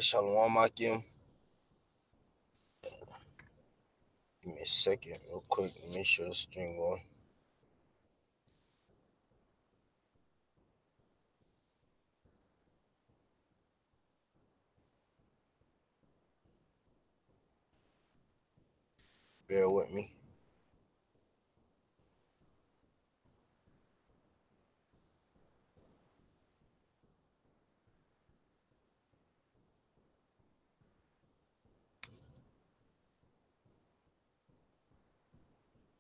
Shalom Akim. Give me a second, real quick. Make sure the stream going. Bear with me.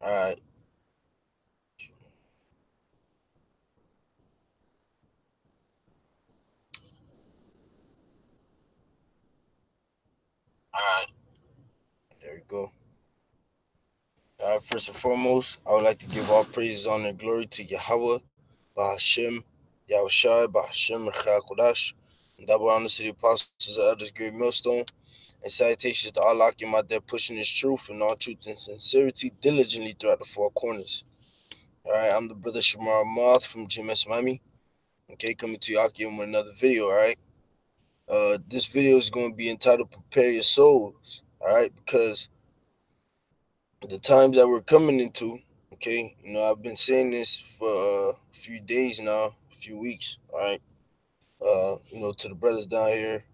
All right. All right. There we go. All right. First and foremost, I would like to give all praises, honor, and glory to Yahawah, Bahasham, Yahawashi, Bahasham, Qadash, and double honor to the apostles and others, great millstone, and salutations to all Akim out there pushing this truth and all truth and sincerity diligently throughout the four corners. All right. I'm the brother Shamar Moth from GMS Miami. Okay, coming to you Akim with another video. All right. This video is going to be entitled "Prepare Your Souls." All right, because the times that we're coming into. Okay, I've been saying this for a few days now, a few weeks. All right, to the brothers down here.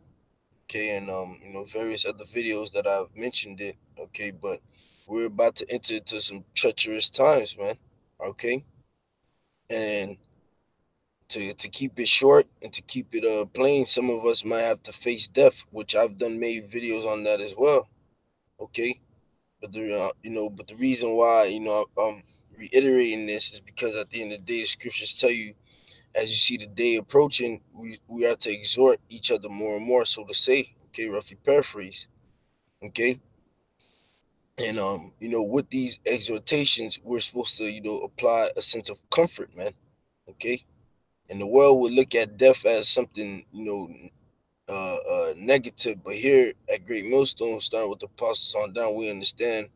Okay, and various other videos that I've mentioned it. Okay, but we're about to enter into some treacherous times, man. Okay, and to keep it short and to keep it plain, some of us might have to face death, which I've done made videos on that as well. Okay, but the reason why I'm reiterating this is because at the end of the day, the scriptures tell you, as you see the day approaching, we are to exhort each other more and more, so to say. Okay, roughly paraphrase. Okay, and with these exhortations, we're supposed to apply a sense of comfort, man. Okay, and the world would look at death as something negative, but here at Great Millstone, starting with the apostles on down, we understand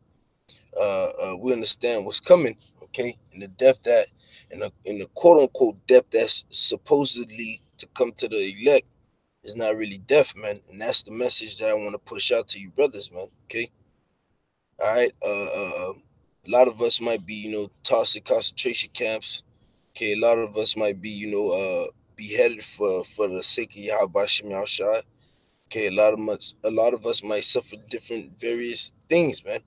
what's coming, okay? And the death that, in the quote unquote death that's supposedly to come to the elect is not really death, man. And that's the message that I want to push out to you, brothers, man. Okay, all right. A lot of us might be, tossed in concentration camps. Okay, a lot of us might be, beheaded for the sake of Yahawashi. Okay, a lot of us might suffer different various things, man.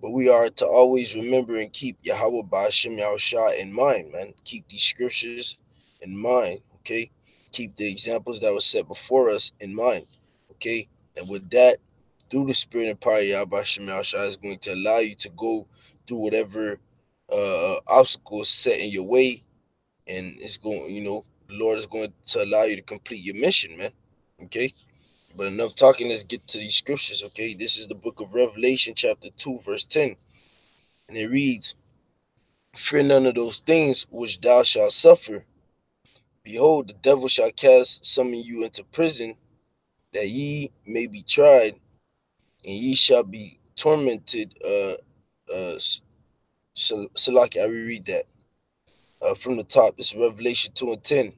But we are to always remember and keep Yahawah Bahasham Yahawashi in mind, man. Keep these scriptures in mind, okay? Keep the examples that were set before us in mind, okay? And with that, through the spirit and power of Yahweh Bahasham Yahawashi is going to allow you to go through whatever obstacles set in your way, and it's going, the Lord is going to allow you to complete your mission, man, okay? But enough talking, let's get to these scriptures, okay? This is the book of Revelation, chapter 2, verse 10. And it reads, "Fear none of those things which thou shalt suffer. Behold, the devil shall cast some of you into prison, that ye may be tried, and ye shall be tormented." Salaki, I reread that from the top. It's Revelation 2 and 10.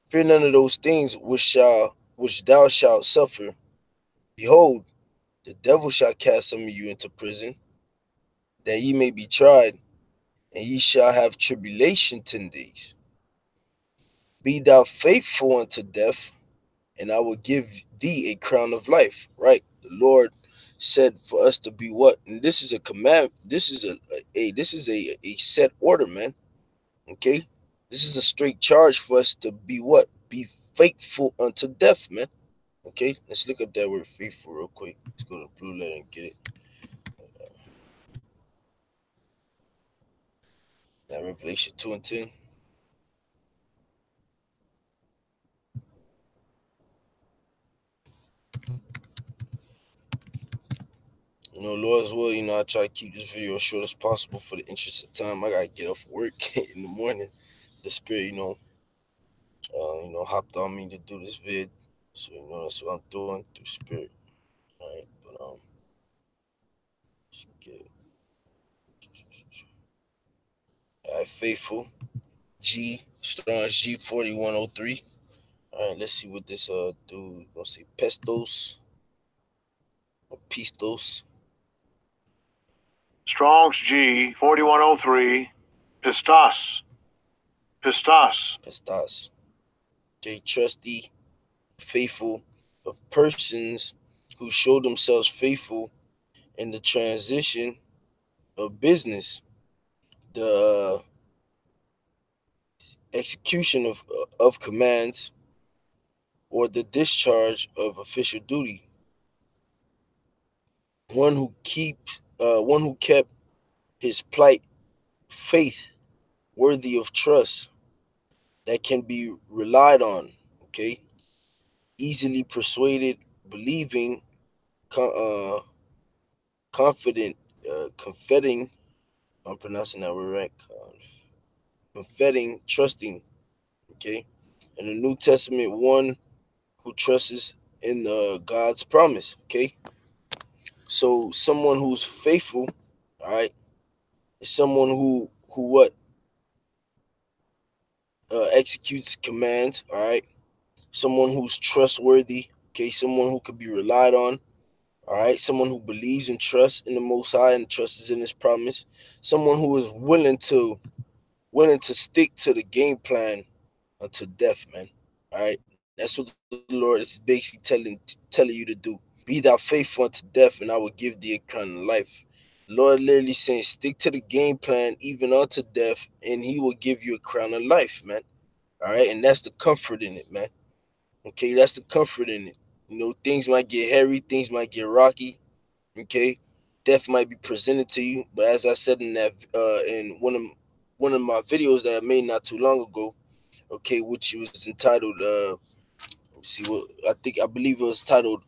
"Fear none of those things which thou shalt suffer. Behold, the devil shall cast some of you into prison, that ye may be tried, and ye shall have tribulation 10 days. Be thou faithful unto death, and I will give thee a crown of life." Right? The Lord said for us to be what? And this is a command. This is a set order, man. Okay? This is a straight charge for us to be what? Be faithful unto death, man. Okay? Let's look up that word faithful real quick. Let's go to the blue letter and get it. That Revelation 2 and 10. Lord's will, I try to keep this video as short as possible for the interest of time. I gotta get off work in the morning. The spirit, hopped on me to do this vid. So, that's what I'm doing through spirit. All right. But let's get it. All right, faithful. G Strong G 4103. All right, let's see what this dude gonna say. Pestos or pistos. Strong's G 4103. Pistos. Pistos. Pestas. Okay, trusty, faithful of persons who show themselves faithful in the transition of business, the execution of commands, or the discharge of official duty. One who kept his plight faith worthy of trust that can be relied on. Okay, easily persuaded, believing, uh, confident, confetting. I'm pronouncing that word right. Confetting, trusting. Okay, in the New Testament, one who trusts in God's promise. Okay, so someone who's faithful, all right, is someone who what executes commands. All right, someone who's trustworthy. Okay, someone who could be relied on. All right, someone who believes and trusts in the Most High and trusts in His promise. Someone who is willing to stick to the game plan until death, man. All right, that's what the Lord is basically telling you to do. Be thou faithful unto death, and I will give thee a crown of life. The Lord literally saying, stick to the game plan even unto death, and He will give you a crown of life, man. All right, and that's the comfort in it, man. Okay, that's the comfort in it. You know, things might get hairy, things might get rocky. Okay, death might be presented to you, but as I said in that in one of my videos that I made not too long ago, okay, which was entitled let's see what I believe it was titled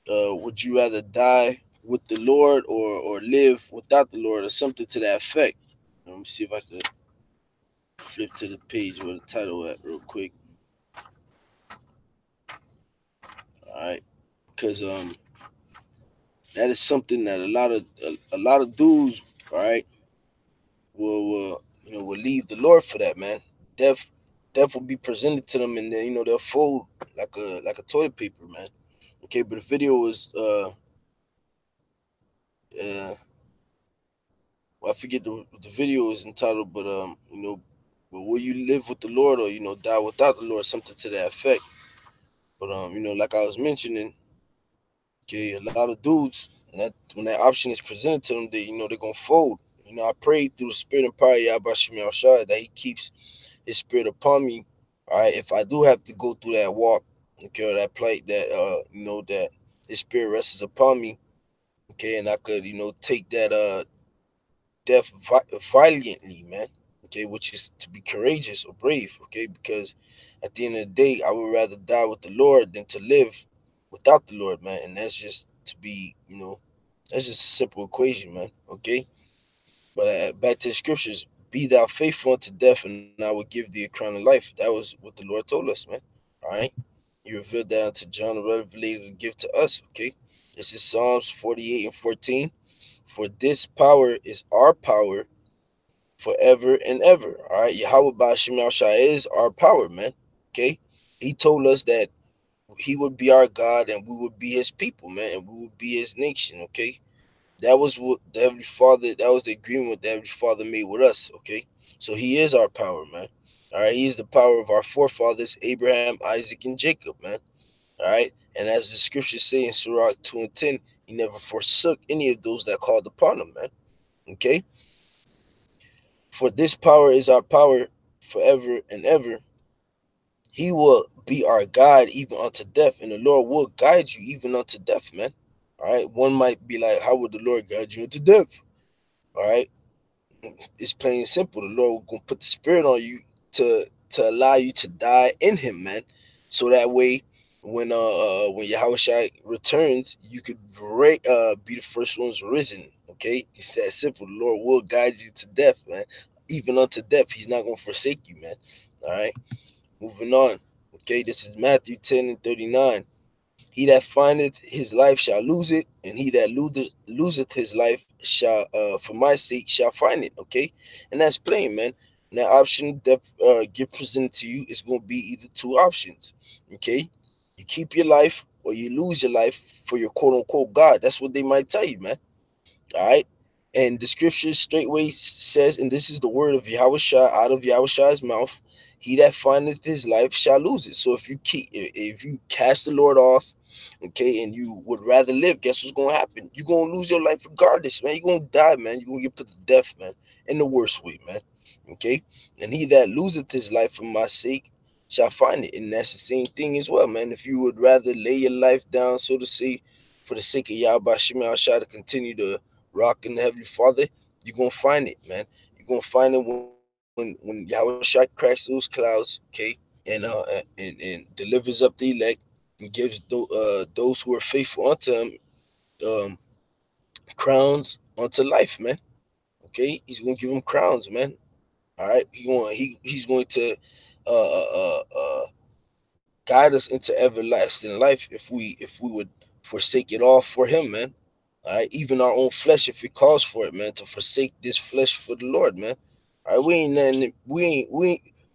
would you rather die with the Lord or live without the Lord or something to that effect. Let me see if I could flip to the page where the title at real quick. All right, because that is something that a lot of dudes, all right, will leave the Lord for that, man. Death death will be presented to them, and then they'll fold like a toilet paper, man. Okay, but the video was uh well, I forget the video is entitled, but but will you live with the Lord or die without the Lord, something to that effect. But like I was mentioning, okay, a lot of dudes, when that option is presented to them, they're gonna fold. I pray through the spirit and power of Yahawashi that He keeps His spirit upon me. All right, if I do have to go through that walk, okay, or that plight, that that His spirit rests upon me, okay, and I could take that death valiantly, man. Okay, which is to be courageous or brave. Okay, because at the end of the day, I would rather die with the Lord than to live without the Lord, man. And that's just to be, that's just a simple equation, man. Okay, but back to the scriptures: "Be thou faithful unto death, and I will give thee a crown of life." That was what the Lord told us, man. All right, He revealed that unto John the Revelator to give to us. Okay, this is Psalms 48:14. For this power is our power forever and ever. All right, Yahawah Bahasham is our power, man. Okay, He told us that He would be our God and we would be His people, man, and we would be His nation. Okay, that was what the Heavenly Father. That was the agreement the Heavenly Father made with us. Okay, so He is our power, man. All right, He is the power of our forefathers Abraham, Isaac, and Jacob, man. All right, and as the scriptures say in Surah 2:10, He never forsook any of those that called upon Him, man. Okay, for this power is our power forever and ever. He will be our guide even unto death, and the Lord will guide you even unto death, man. All right. One might be like, how would the Lord guide you into death? All right. It's plain and simple. The Lord will gonna put the spirit on you to allow you to die in Him, man. So that way, when Yahawashi returns, you could be the first ones risen. Okay, it's that simple. The Lord will guide you to death, man. Even unto death, He's not gonna forsake you, man. All right. Moving on. Okay, this is Matthew 10:39. He that findeth his life shall lose it, and he that loseth his life shall for my sake shall find it. Okay, and that's plain, man. And that option that get presented to you is going to be either two options. Okay, you keep your life or you lose your life for your quote unquote God. That's what they might tell you, man. All right. And the scripture straightway says, and this is the word of Yahawashi out of Yahawashi's mouth: he that findeth his life shall lose it. So if you cast the Lord off, okay, and you would rather live, guess what's gonna happen? You're gonna lose your life regardless, man. You're gonna die, man. You're gonna get put to death, man, in the worst way, man. Okay. And he that loseth his life for my sake shall find it. And that's the same thing as well, man. If you would rather lay your life down, so to say, for the sake of Yahawah to continue to rock in the Heavenly Father, you're gonna find it, man. You're gonna find it when Yahweh cracks those clouds, okay, and delivers up the elect and gives those who are faithful unto him um, crowns unto life, man. Okay, he's gonna give them crowns, man. All right, he's going to uh, uh, uh, guide us into everlasting life if we would forsake it all for him, man. All right, even our own flesh, if it calls for it, man, to forsake this flesh for the Lord, man. All right,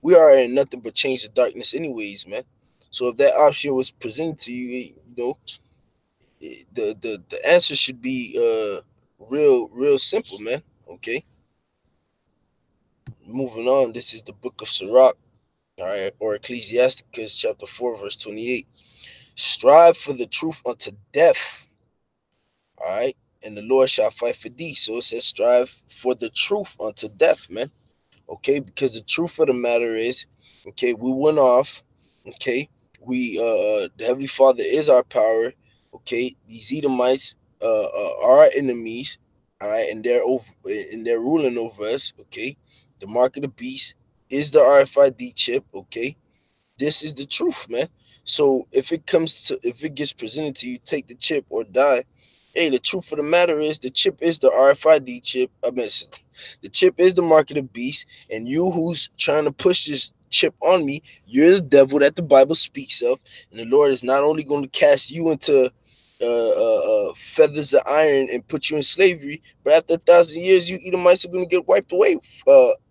we are in nothing but change of darkness, anyways, man. So if that option was presented to you, you know, the answer should be real simple, man. Okay, moving on. This is the book of Sirach, all right, or Ecclesiasticus chapter 4, verse 28. Strive for the truth unto death, all right, and the Lord shall fight for thee. So it says, strive for the truth unto death, man. Okay, because the truth of the matter is, okay, we went off. Okay, the Heavenly Father is our power. Okay, these Edomites are our enemies. All right, and they're ruling over us. Okay, the mark of the beast is the RFID chip. Okay, this is the truth, man. So if it gets presented to you, take the chip or die. Hey, the truth of the matter is the chip is the RFID chip. I mean, the chip is the mark of the beast, and you who's trying to push this chip on me, you're the devil that the Bible speaks of, and the Lord is not only going to cast you into feathers of iron and put you in slavery, but after 1,000 years, you Edomites are going to get wiped away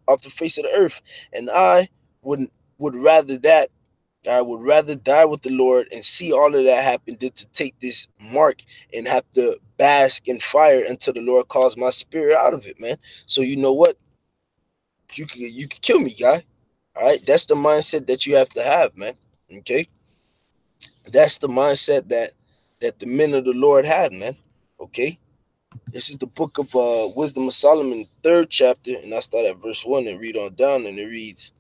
off the face of the earth. And I would would rather that I would rather die with the Lord and see all of that happen than to take this mark and have to bask in fire until the Lord calls my spirit out of it, man. So you know what? You can kill me, guy. All right, that's the mindset that you have to have, man. Okay, that's the mindset that the men of the Lord had, man. Okay, this is the book of Wisdom of Solomon, third chapter, and I start at verse 1 and read on down, and it reads,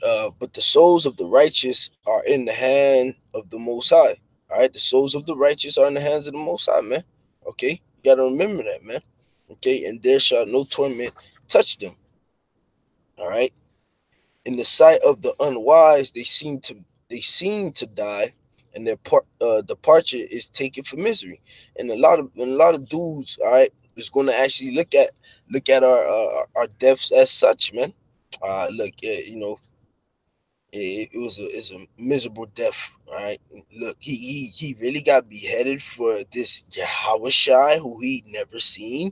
but the souls of the righteous are in the hand of the Most High. All right, the souls of the righteous are in the hands of the Most High, man. Okay, you gotta remember that, man. Okay, and there shall no torment touch them. All right, in the sight of the unwise, they seem to die, and their departure is taken for misery. And a lot of dudes, all right, is going to actually look at our deaths as such, man. Look, you know, it's a miserable death. All right, look, he really got beheaded for this Yahawashi who he never seen.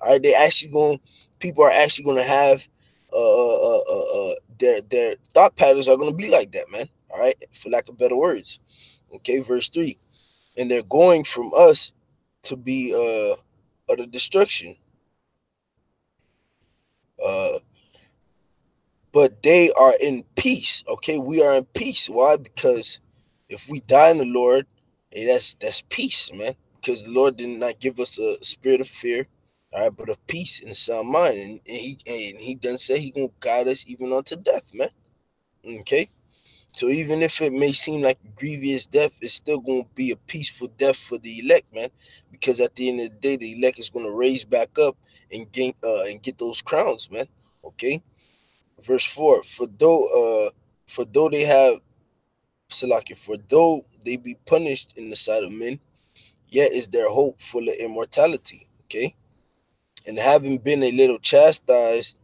All right, people are actually gonna have their thought patterns are gonna be like that, man. All right, for lack of better words. Okay, verse 3, and they're going from us to be utter destruction. Uh, but they are in peace. Okay, we are in peace. Why? Because if we die in the Lord, hey, that's peace, man. Because the Lord did not give us a spirit of fear, all right, but of peace and sound mind. And he done say he gonna guide us even unto death, man. Okay. So even if it may seem like a grievous death, it's still gonna be a peaceful death for the elect, man. Because at the end of the day, the elect is gonna raise back up and get those crowns, man. Okay. Verse 4, for though they have Salaki, for though they be punished in the sight of men, yet is their hope full of immortality. Okay. And having been a little chastised,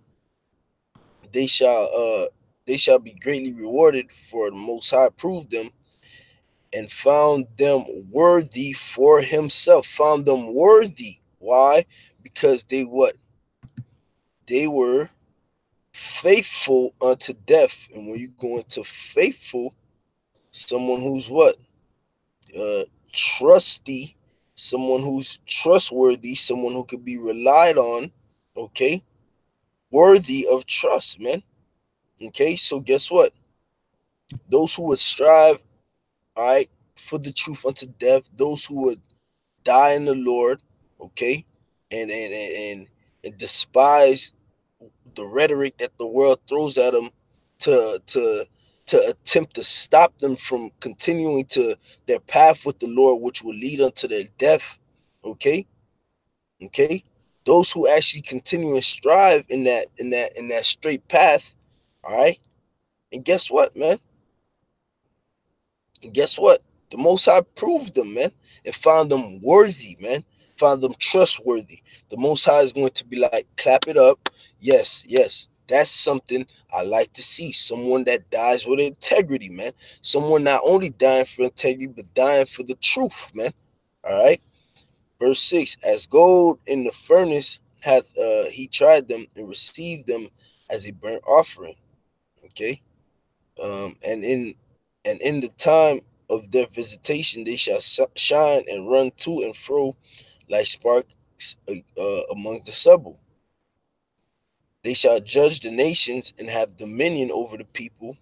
they shall they shall be greatly rewarded, for the most high proved them and found them worthy for himself. Found them worthy. Why? Because they were faithful unto death. And when you go into faithful, someone who's what? Trusty, someone who's trustworthy, someone who could be relied on, okay? Worthy of trust, man. Okay, so guess what? Those who would strive, all right, for the truth unto death, those who would die in the Lord, okay, and despise the rhetoric that the world throws at them to to to attempt to stop them from continuing to their path with the Lord, which will lead unto their death. Okay, okay. Those who actually continue and strive in that straight path, all right. And guess what, man? And guess what? The Most High proved them, man, and found them worthy, man, found them trustworthy. The Most High is going to be like, clap it up. Yes, yes, that's something I like to see. Someone that dies with integrity, man. Someone not only dying for integrity, but dying for the truth, man. All right. Verse 6, as gold in the furnace hath he tried them and received them as a burnt offering. Okay. And in the time of their visitation they shall shine and run to and fro like sparks among the stubble. They shall judge the nations and have dominion over the people,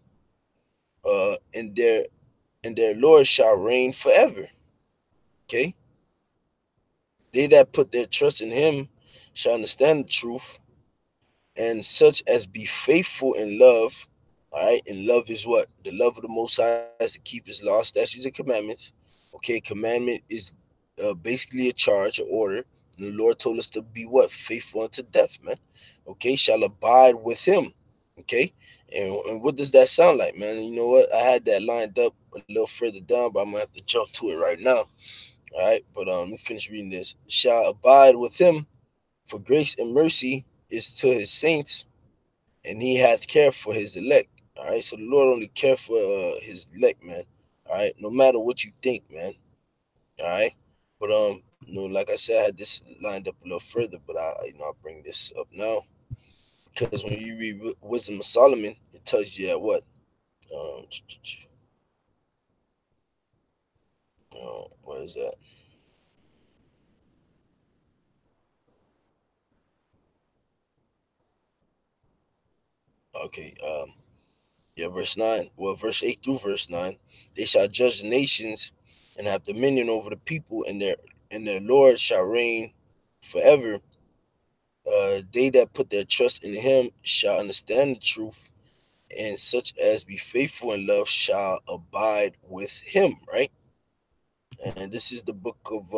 and their Lord shall reign forever. Okay, they that put their trust in him shall understand the truth, and such as be faithful in love. All right, and love is what? The love of the Most High is to keep his laws, statutes, and commandments. Okay, commandment is basically a charge, an order. And the Lord told us to be what? Faithful unto death, man. Okay, shall abide with him. Okay, and what does that sound like, man? You know what? I had that lined up a little further down, but I'm gonna have to jump to it right now. All right, but let me finish reading this. Shall abide with him, for grace and mercy is to his saints, and he hath care for his elect. All right, so the Lord only care for his elect, man. All right, no matter what you think, man. All right, but like I said, I had this lined up a little further, but I'll bring this up now because when you read Wisdom of Solomon, it tells you that what, um, what is that? Okay, yeah, verse 9. Well, verse 8 through verse 9. They shall judge the nations and have dominion over the people, and their Lord shall reign forever. They that put their trust in him shall understand the truth, and such as be faithful in love shall abide with him, right? And this is the book of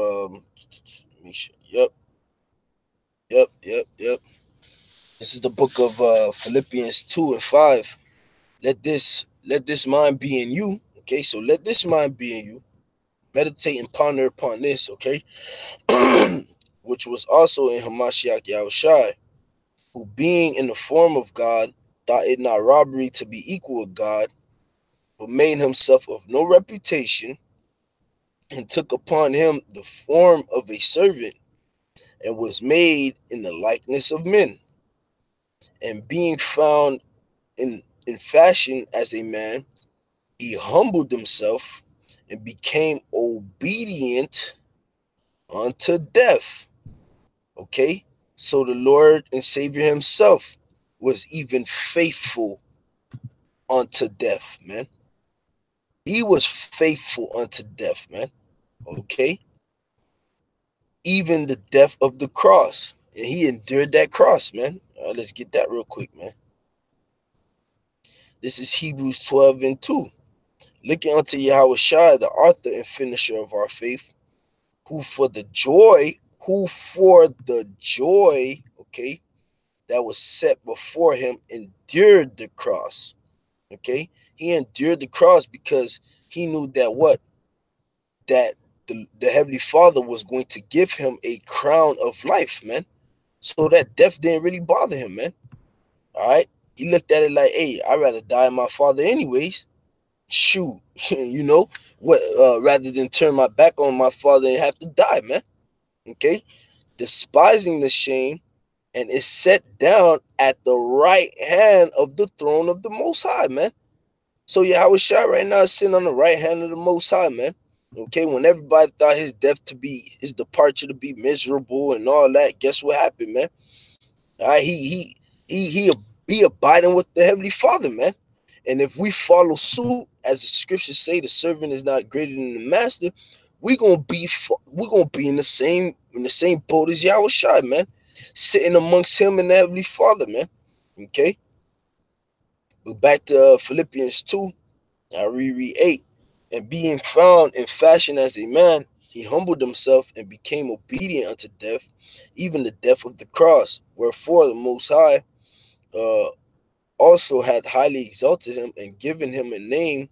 yep. This is the book of Philippians 2 and 5. Let this mind be in you. Okay, so let this mind be in you. Meditate and ponder upon this, okay? Which was also in Hamashiach Yahawashi, who being in the form of God, thought it not robbery to be equal with God, but made himself of no reputation, and took upon him the form of a servant, and was made in the likeness of men. And being found in fashion as a man, he humbled himself and became obedient unto death. Okay? So the Lord and Savior himself was even faithful unto death, man. He was faithful unto death, man. Okay? Even the death of the cross. And he endured that cross, man. Let's get that real quick, man. This is Hebrews 12 and 2. Looking unto Yahawashi, the author and finisher of our faith, who for the joy, okay, that was set before him, endured the cross. Okay, he endured the cross because he knew that what, that the Heavenly Father was going to give him a crown of life, man. So that death didn't really bother him, man. All right, he looked at it like, hey, I'd rather die in my Father anyways. Shoot, what? Rather than turn my back on my Father and have to die, man. Okay, despising the shame, and is set down at the right hand of the throne of the Most High, man. So Yahawashi right now is sitting on the right hand of the Most High, man. Okay, when everybody thought his departure to be miserable and all that, guess what happened, man? All right, he abiding with the Heavenly Father, man. And if we follow suit, as the scriptures say, the servant is not greater than the master. We gonna be in the same boat as Yahawashi, man, sitting amongst him and the Heavenly Father, man. Okay, but back to Philippians 2. I reread 8. And being found in fashion as a man, he humbled himself and became obedient unto death, even the death of the cross. Wherefore the Most High uh, also hath highly exalted him and given him a name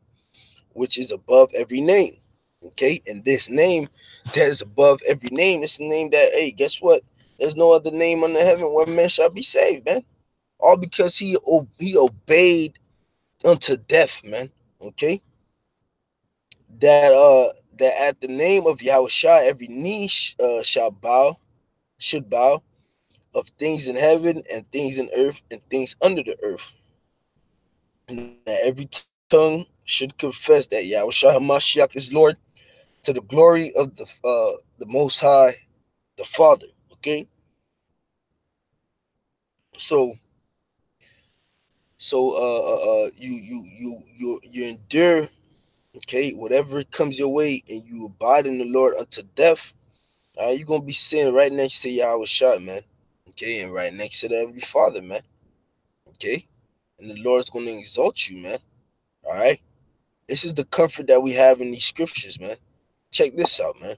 which is above every name. Okay, and this name that is above every name, it's a name that, hey, guess what? There's no other name under heaven where men shall be saved, man. All because he obeyed unto death, man. Okay, that at the name of Yahawashi every knee should bow, of things in heaven and things in earth and things under the earth, and that every tongue should confess that Yahawashi Hamashiach is Lord, to the glory of the Most High, the Father. Okay, so you endure, okay, whatever comes your way, and you abide in the Lord unto death. You're gonna be sitting right next to Yahawashi, man. Okay, and right next to the Heavenly Father, man. Okay, and the Lord's gonna exalt you, man. All right, this is the comfort that we have in these scriptures, man. Check this out, man.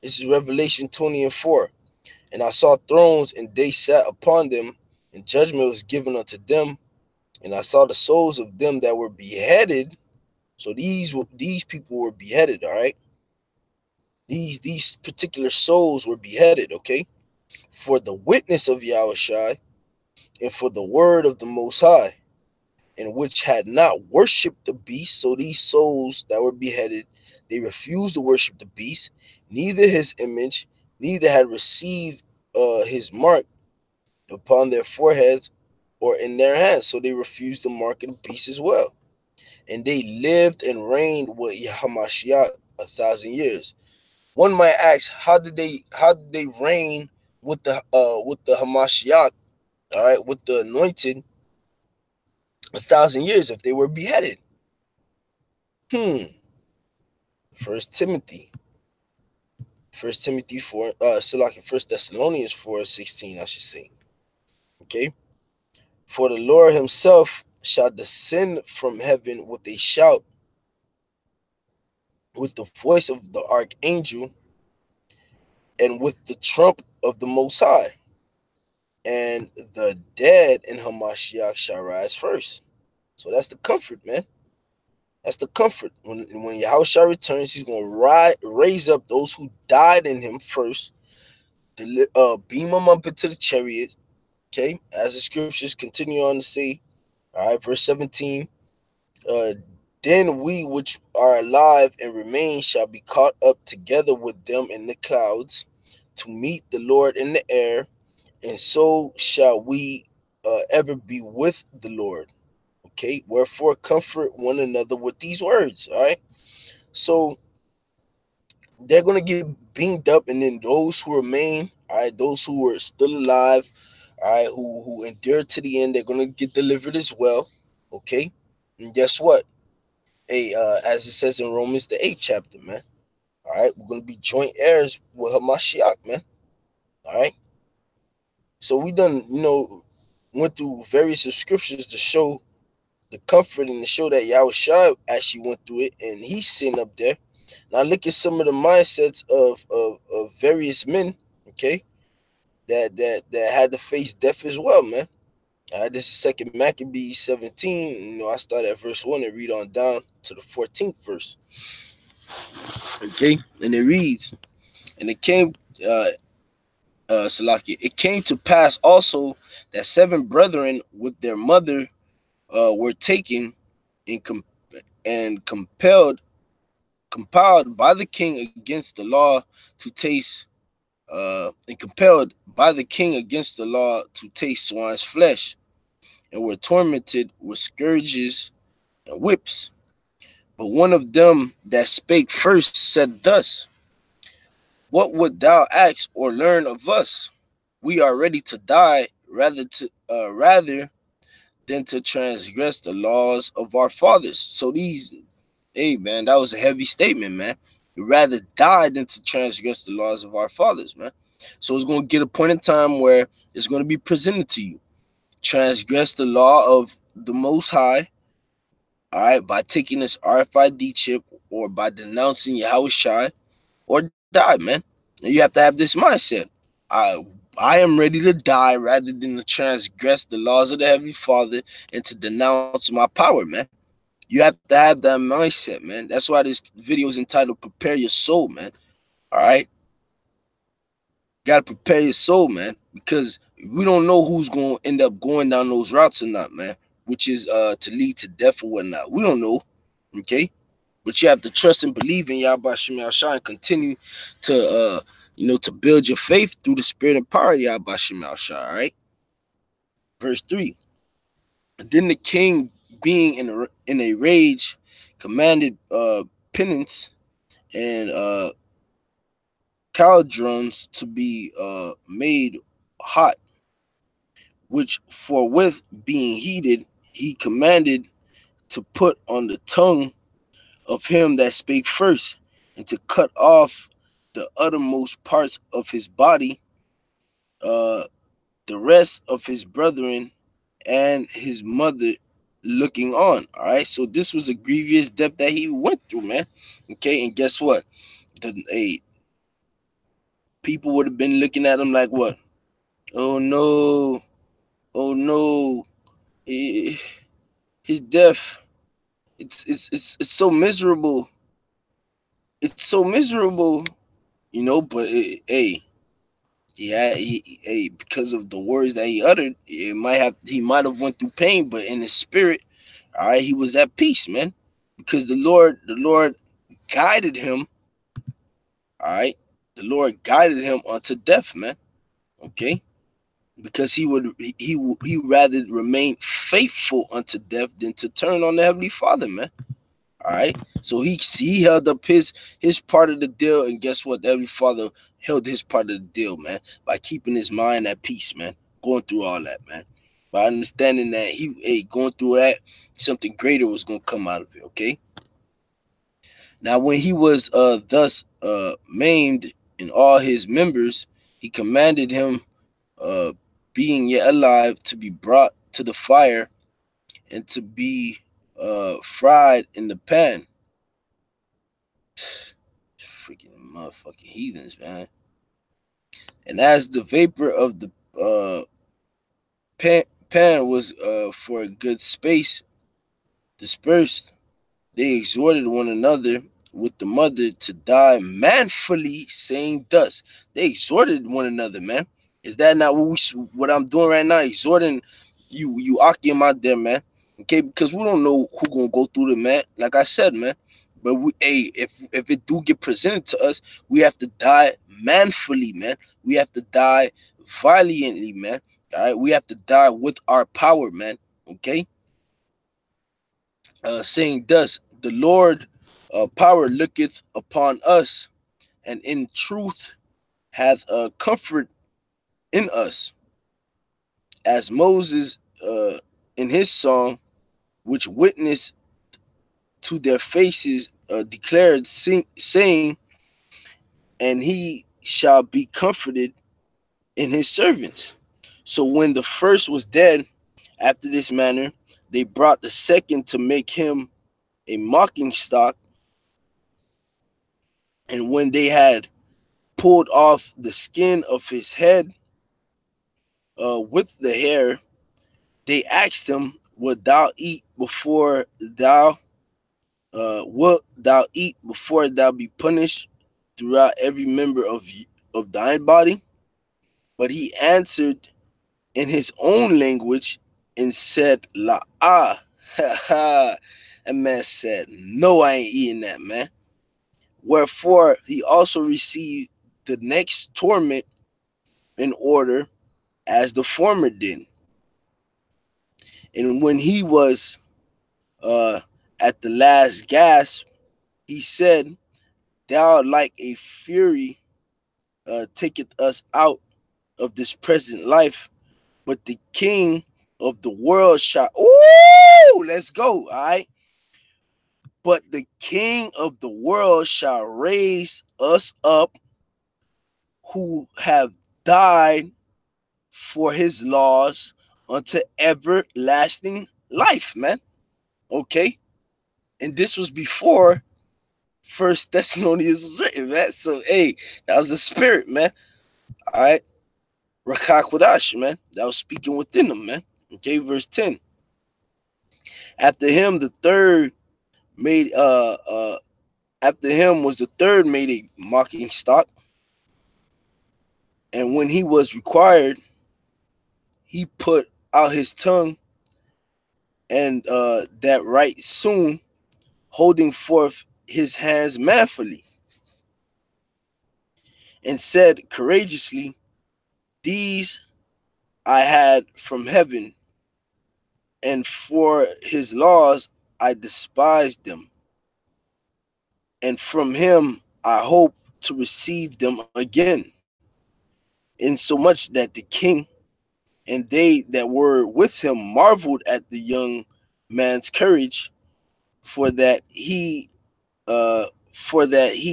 This is Revelation 20:4. And I saw thrones, and they sat upon them, and judgment was given unto them. And I saw the souls of them that were beheaded. So these people were beheaded, all right. These particular souls were beheaded, okay, for the witness of Yahawashi and for the word of the Most High, and which had not worshipped the beast. So these souls that were beheaded, they refused to worship the beast, neither his image, neither had received his mark upon their foreheads or in their hands. So they refused the mark of the beast as well. And they lived and reigned with Yahamashiach 1,000 years. One might ask, how did they reign with the Hamashiach, all right, with the anointed 1,000 years if they were beheaded? First Timothy. First Timothy 4, First Thessalonians 4:16, I should say. Okay. For the Lord himself shall descend from heaven with a shout, with the voice of the archangel, and with the trump of the Most High, and the dead in Hamashiach shall rise first. So that's the comfort, man. That's the comfort. When Yahawashi returns, he's going to raise up those who died in him first, beam them up into the chariots, okay, as the scriptures continue on to say, all right, verse 17, uh, then we which are alive and remain shall be caught up together with them in the clouds to meet the Lord in the air, and so shall we ever be with the Lord. Okay, wherefore comfort one another with these words. All right, so they're gonna get beamed up, and then those who remain, all right, those who are still alive, all right, who endure to the end, they're gonna get delivered as well. Okay, and guess what? Hey, as it says in Romans the 8th chapter, man. All right, we're gonna be joint heirs with Hamashiach, man. All right, so we done, went through various scriptures to show the comfort and to show that Yahawashi actually went through it, and he's sitting up there. Now look at some of the mindsets of various men, okay, that had to face death as well, man. All right, this is Second Maccabees 17. I start at verse 1 and read on down to the 14th verse. Okay, and it reads, and it came, Salaki, it came to pass also that 7 brethren with their mother were taken and compelled by the king against the law to taste and compelled by the king against the law to taste swine's flesh, and were tormented with scourges and whips. But one of them that spake first said thus, What would thou ask or learn of us? We are ready to die rather than to transgress the laws of our fathers. So hey man, that was a heavy statement, man. We'd rather die than to transgress the laws of our fathers, man. So it's going to get a point in time where it's going to be presented to you. Transgress the law of the Most High, all right, by taking this RFID chip or by denouncing Yahawashi, or die, man. And you have to have this mindset. I I am ready to die rather than to transgress the laws of the Heavenly Father and to denounce my power, man. You have to have that mindset, man. That's why this video is entitled Prepare Your Soul, man. All right? You gotta prepare your soul, man, because we don't know who's gonna end up going down those routes or not, man, which is to lead to death or whatnot. We don't know. Okay? But you have to trust and believe in Yahawashi and continue to to build your faith through the spirit and power of Yahawashi, all right? Verse 3. And then the king, being in a rage, commanded penance and cauldrons to be made hot, which forthwith being heated, he commanded to put on the tongue of him that spake first, and to cut off the uttermost parts of his body, uh, the rest of his brethren and his mother looking on. All right, so this was a grievous death that he went through, man. Okay, and guess what? People would have been looking at him like, what? Oh no, oh no, his death. It's so miserable. It's so miserable, But hey, because of the words that he uttered, he might have went through pain, but in his spirit, all right, he was at peace, man, because the Lord guided him. All right, the Lord guided him unto death, man. Okay, because he rather remain faithful unto death than to turn on the Heavenly Father, man. All right, so he held up his part of the deal, and guess what? The Heavenly Father held his part of the deal, man, by keeping his mind at peace, man, going through all that, man, by understanding that going through that, something greater was gonna come out of it. Okay. Now, when he was thus maimed in all his members, he commanded him, uh, being yet alive, to be brought to the fire and to be fried in the pan. Freaking motherfucking heathens, man. And as the vapor of the pan was for a good space dispersed, they exhorted one another with the mother to die manfully, saying thus. They exhorted one another, man. Is that not what I'm doing right now? Exhorting you Akim out there, man. Okay, because we don't know who gonna go through the, man. Like I said, man. But if it do get presented to us, we have to die manfully, man. We have to die valiantly, man. All right, we have to die with our power, man. Okay, saying thus, the Lord power looketh upon us, and in truth hath comfort in us, as Moses in his song, which witnessed to their faces, declared, saying, and he shall be comforted in his servants. So when the first was dead, after this manner, they brought the second to make him a mocking stock. And when they had pulled off the skin of his head with the hair, they asked him, "Wilt thou eat before thou be punished throughout every member of thine body?" But he answered in his own language and said, "La ah." And man said, "No, I ain't eating that, man." Wherefore he also received the next torment in order as the former did. And when he was at the last gasp, he said, "Thou like a fury taketh us out of this present life, but the king of the world shall..." Ooh, let's go. All right. "But the king of the world shall raise us up who have died for his laws unto everlasting life," man. Okay. And this was before First Thessalonians was written, man. So, hey, that was the spirit, man. All right. Rawchaa Qadash, man. That was speaking within them, man. Okay, verse 10. After him, the third made after him was the third made a mocking stock. And when he was required, he put out his tongue, and that right soon, holding forth his hands manfully, and said courageously, "These I had from heaven, and for his laws I despised them, and from him I hope to receive them again." Insomuch that the king and they that were with him marveled at the young man's courage, for that he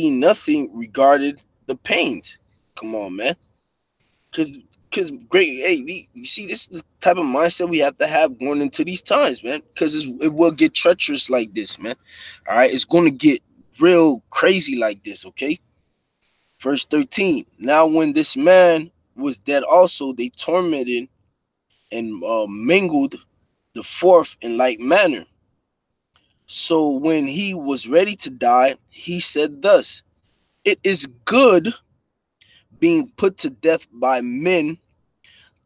nothing regarded the pains. Come on, man. Because great, hey, you see, this is the type of mindset we have to have going into these times, man. Because it will get treacherous like this, man. All right, it's going to get real crazy like this, okay? Verse 13. Now when this man was dead also, they tormented and mingled the fourth in like manner. So when he was ready to die, he said thus, "It is good, being put to death by men,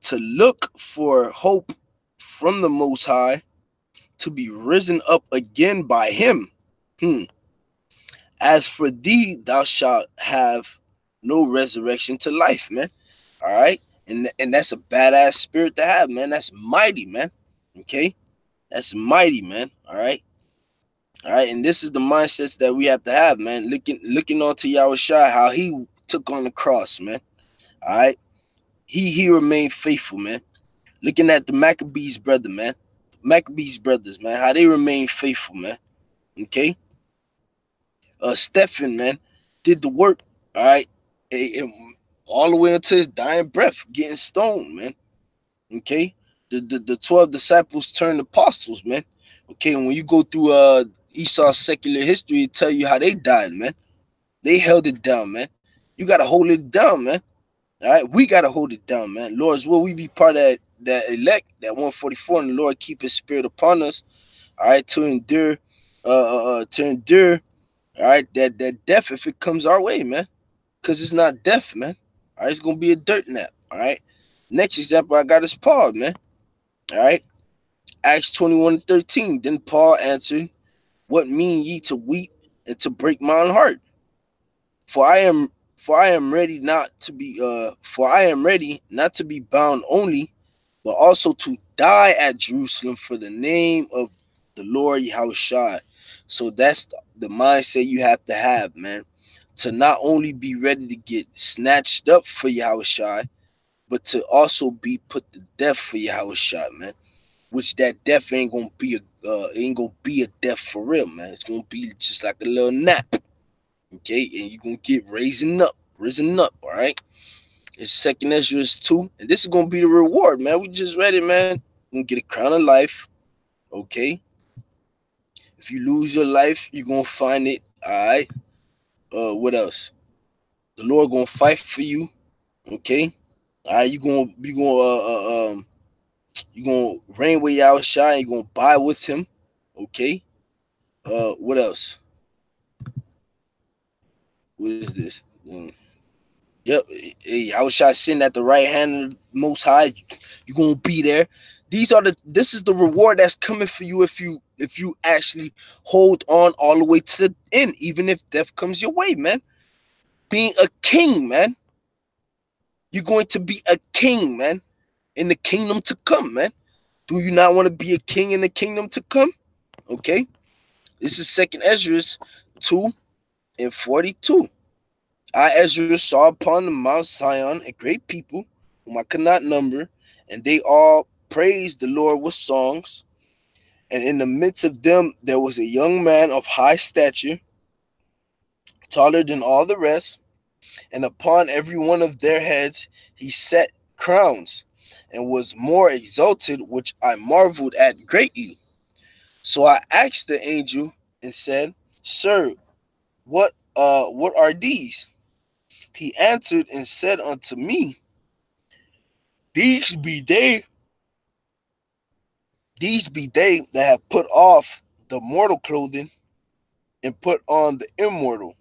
to look for hope from the Most High, to be risen up again by him. As for thee, thou shalt have no resurrection to life," man. All right. And that's a badass spirit to have, man. That's mighty, man. Okay. That's mighty, man. All right. All right. And this is the mindsets that we have to have, man. Looking on to Yahawashi, how he took on the cross, man. All right. He remained faithful, man. Looking at the Maccabees brothers, man, how they remain faithful, man. Okay. Stephen, man, did the work, all right, all the way until his dying breath, getting stoned, man. Okay. The 12 disciples turned apostles, man. Okay. And when you go through Esau's secular history, it tell you how they died, man. They held it down, man. You gotta hold it down, man. All right, we gotta hold it down, man. Lord's will we be part of that elect, that 144, and the Lord keep his spirit upon us, all right, to endure, all right, that death if it comes our way, man. Because it's not death, man. All right, it's gonna be a dirt nap. All right. Next example I got is Paul, man. All right. Acts 21:13. Then Paul answered, "What mean ye to weep and to break mine heart? For I am ready not to be bound only, but also to die at Jerusalem for the name of the Lord Yahawashi." So that's the mindset you have to have, man. To not only be ready to get snatched up for Yahawashi, but to also be put to death for Yahawashi, man. Which that death ain't gonna be a death for real, man. It's gonna be just like a little nap. Okay, and you're gonna get risen up, all right? It's 2 Ezra 2, and this is gonna be the reward, man. We just read it, man. You're gonna get a crown of life, okay? If you lose your life, you're gonna find it, all right? What else? The Lord gonna fight for you, okay? All right, you gonna reign with Yahawashi, you're gonna buy with him, okay? What else? What is this? Yep. Hey, Yahawashi sitting at the right hand of the Most High. You're gonna be there. This is the reward that's coming for you if you actually hold on all the way to the end, even if death comes your way, man. Being a king, man. You're going to be a king, man, in the kingdom to come, man. Do you not want to be a king in the kingdom to come? Okay. This is 2nd Ezra 2:42. I, Ezra, saw upon the Mount Zion a great people, whom I could not number, and they all praised the Lord with songs. And in the midst of them there was a young man of high stature, taller than all the rest, and upon every one of their heads he set crowns, and was more exalted, which I marveled at greatly. So I asked the angel and said, Sir, what are these? He answered and said unto me, These be they that have put off the mortal clothing and put on the immortal,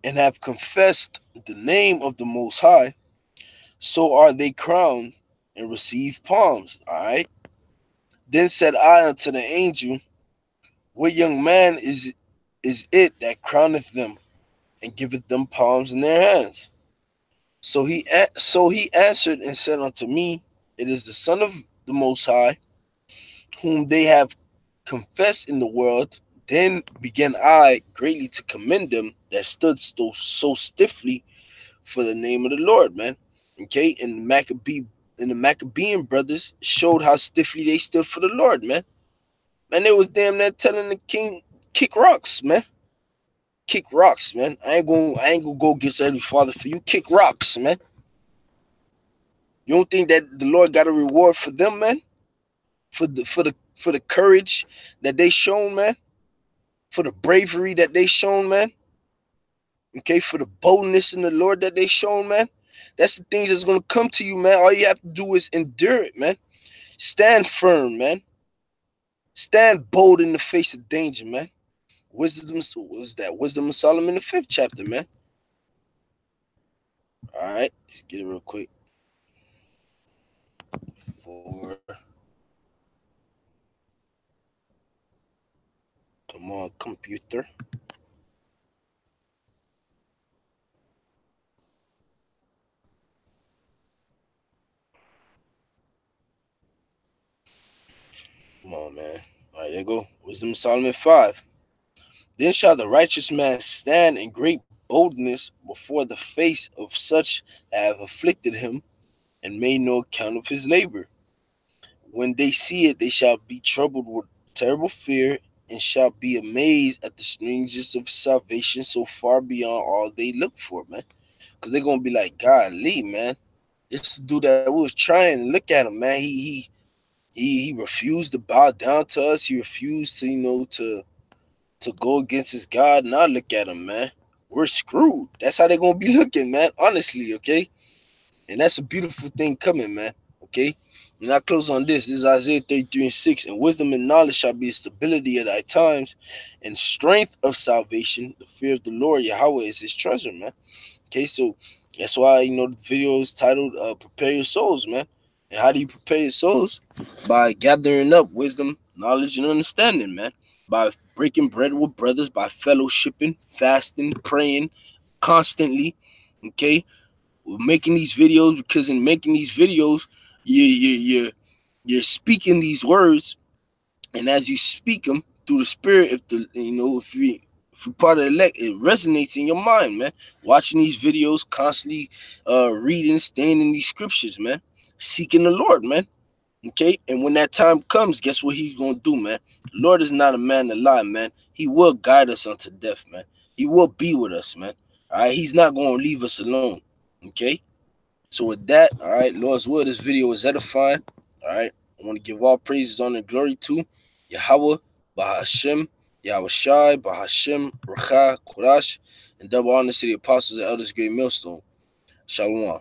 and have confessed the name of the Most High. So are they crowned and receive palms. All right. Then said I unto the angel, What young man is it that crowneth them and giveth them palms in their hands? So he answered and said unto me, It is the Son of the Most High, whom they have confessed in the world. Then began I greatly to commend them that stood so stiffly for the name of the Lord, man. Okay, and the Maccabean brothers showed how stiffly they stood for the Lord, man. Man, they was damn near telling the king, kick rocks, man. Kick rocks, man. I ain't gonna go against every father for you. Kick rocks, man. You don't think that the Lord got a reward for them, man? For the courage that they shown, man? For the bravery that they shown, man? Okay, for the boldness in the Lord that they shown, man? That's the things that's gonna come to you, man. All you have to do is endure it, man. Stand firm, man. Stand bold in the face of danger, man. Wisdom of Solomon, the 5th chapter, man. All right, let's get it real quick. 4. Come on, computer. Come on, man. All right, there you go. Wisdom of Solomon 5. Then shall the righteous man stand in great boldness before the face of such that have afflicted him and made no account of his labor. When they see it, they shall be troubled with terrible fear and shall be amazed at the strangeness of salvation so far beyond all they look for, man. Because they're going to be like, golly, man. This dude that we was trying to look at him, man. He refused to bow down to us. He refused to go against his God. Now look at him, man. We're screwed. That's how they're gonna be looking, man. Honestly, okay. And that's a beautiful thing coming, man. Okay. And I close on this. This is Isaiah 33:6. And wisdom and knowledge shall be the stability of thy times, and strength of salvation. The fear of the Lord, Yahawah, is his treasure, man. Okay, so that's why the video is titled Prepare Your Souls, man. And how do you prepare your souls? By gathering up wisdom, knowledge, and understanding, man. By breaking bread with brothers, by fellowshipping, fasting, praying constantly. Okay, we're making these videos because in making these videos, you're speaking these words, and as you speak them through the Spirit, if you're part of the elect, it resonates in your mind, man. Watching these videos, constantly reading, staying in these scriptures, man. Seeking the Lord, man. Okay? And when that time comes, guess what he's going to do, man? The Lord is not a man to lie, man. He will guide us unto death, man. He will be with us, man. All right? He's not going to leave us alone. Okay? So with that, all right, Lord's will, this video is edifying. All right? I want to give all praises, honor, and glory to Yahawah, Bahasham, Yahawashi, Bahasham, Rawchaa, Qadash, and double honor to the apostles and elders, great millstone. Shalom.